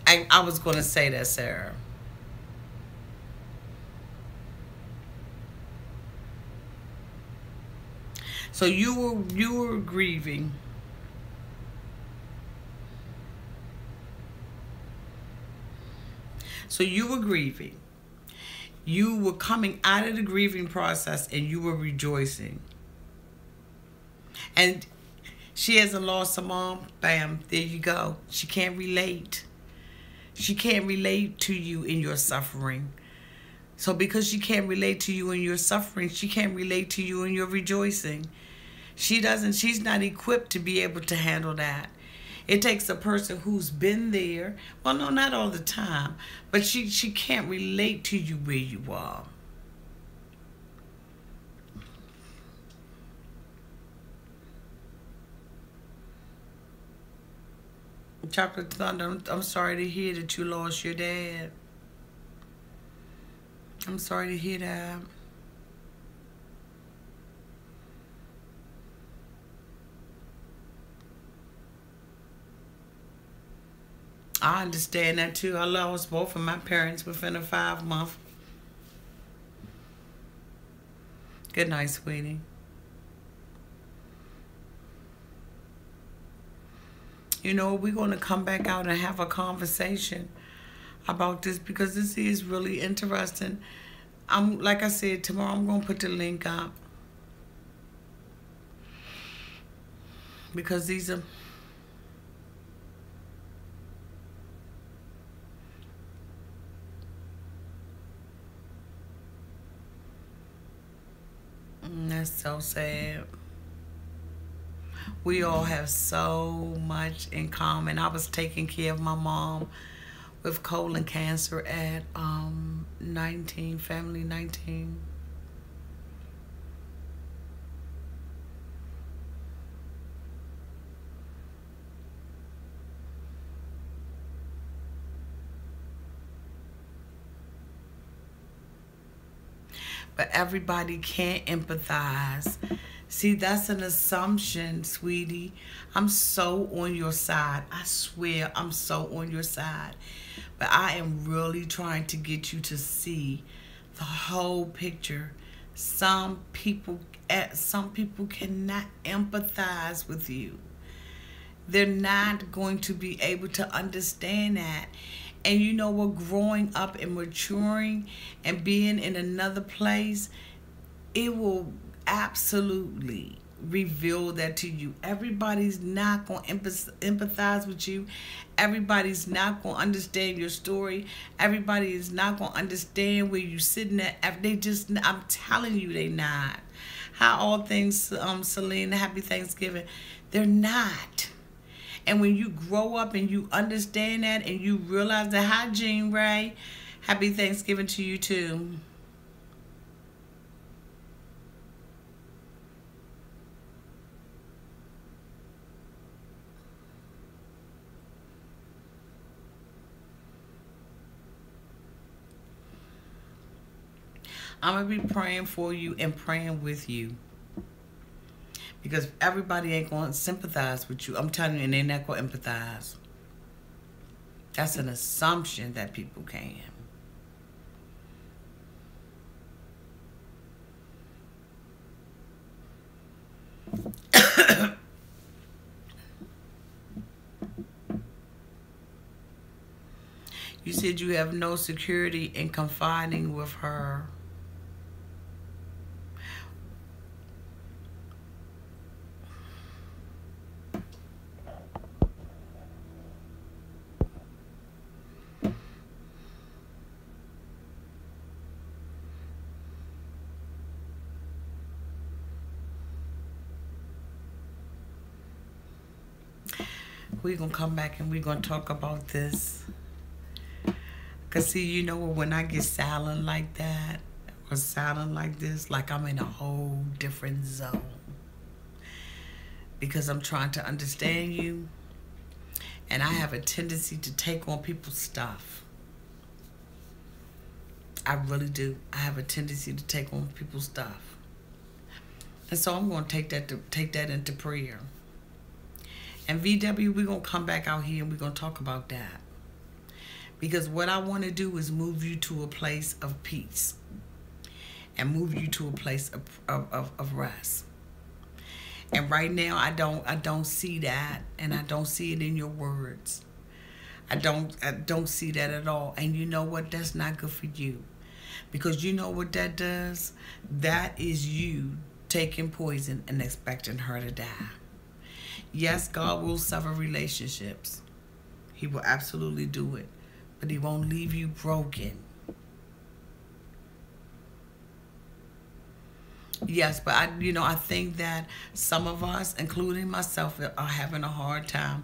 I was going to say that, Sarah. So you were grieving. So you were grieving. You were coming out of the grieving process, and you were rejoicing. And she hasn't lost a mom. Bam, there you go. She can't relate. She can't relate to you in your suffering. So because she can't relate to you in your suffering, she can't relate to you in your rejoicing. She's not equipped to be able to handle that. It takes a person who's been there. Well, no, not all the time. But she can't relate to you where you are. Chocolate Thunder, I'm sorry to hear that you lost your dad. I'm sorry to hear that. I understand that too. I lost both of my parents within a 5-month. Good night, sweetie. We're going to come back out and have a conversation about this, because this is really interesting. Like I said, tomorrow I'm going to put the link up, because these are... That's so sad. We all have so much in common. I was taking care of my mom with colon cancer at 19, family 19. But everybody can't empathize. See, that's an assumption, sweetie. I'm so on your side. I swear I'm so on your side. But I am really trying to get you to see the whole picture. Some people cannot empathize with you. They're not going to be able to understand that. And you know what? Growing up and maturing and being in another place, it will absolutely reveal that to you. Everybody's not going to empathize with you. Everybody's not going to understand your story. Everybody is not going to understand where you're sitting at. I'm telling you, they not. How all things, Celine, happy Thanksgiving. They're not. And when you grow up and you understand that and you realize that, hi, Jean Ray, happy Thanksgiving to you too. I'm going to be praying for you and praying with you. Because everybody ain't going to sympathize with you. I'm telling you, and they're not going to empathize. That's an assumption that people can. You said you have no security in confiding with her. We're going to come back and we're going to talk about this. Because, see, you know, when I get silent like that, or silent like this, like I'm in a whole different zone. Because I'm trying to understand you. And I have a tendency to take on people's stuff. I really do. I have a tendency to take on people's stuff. And so I'm going to take that into prayer. And VW, we're going to come back out here and we're going to talk about that. Because what I want to do is move you to a place of peace. And move you to a place of rest. And right now, I don't see that. And I don't see it in your words. I don't see that at all. And you know what? That's not good for you. Because you know what that does? That is you taking poison and expecting her to die. Yes, God will sever relationships. He will absolutely do it. But he won't leave you broken. Yes, but I think that some of us, including myself, are having a hard time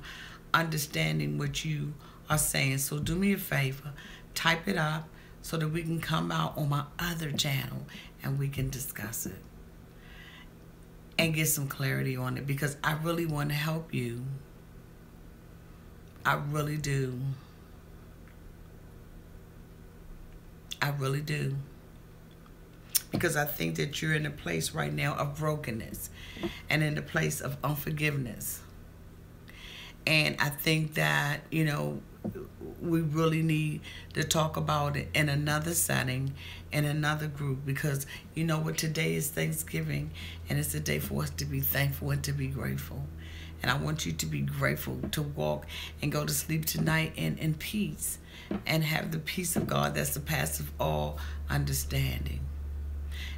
understanding what you are saying. So do me a favor, type it up so that we can come out on my other channel and we can discuss it. And get some clarity on it, because I really want to help you. I really do. I really do. Because I think that you're in a place right now of brokenness and in a place of unforgiveness. And I think that, we really need to talk about it in another setting, in another group, because you know what, today is Thanksgiving, and it's a day for us to be thankful and to be grateful. And I want you to be grateful, to walk and go to sleep tonight in peace, and have the peace of God that surpasses all understanding.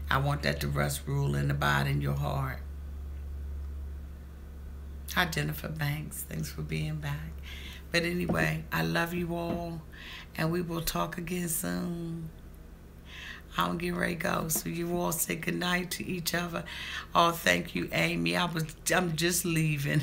I want that to rest, rule, and abide in your heart. Hi, Jennifer Banks. Thanks for being back. But anyway, I love you all, and we will talk again soon. I'm getting ready to go, so you all say goodnight to each other. Oh, thank you, Amy. I'm just leaving.